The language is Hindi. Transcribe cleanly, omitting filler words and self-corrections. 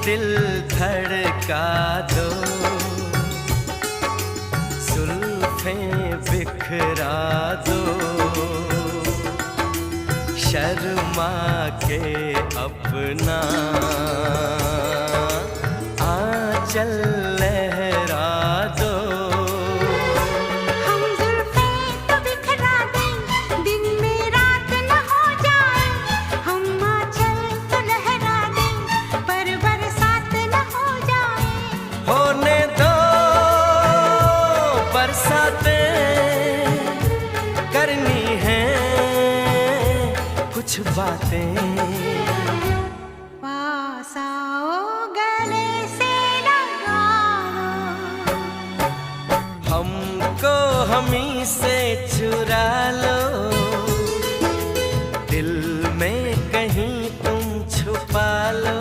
दिल धड़का दो, जुल्फें बिखरा दो, शर्मा के अपना आंचल लहरा दो। हम जुल्फें तो बिखरा दें, दिन में रात न हो जाए। हम आंचल तो लहरा दें, पर बरसात न हो जाए। होने दो बरसातें, करनी है कुछ बातें। पास आओ गले से लगा लो, हमको हमी से चुरा लो, दिल में कहीं तुम छुपा लो।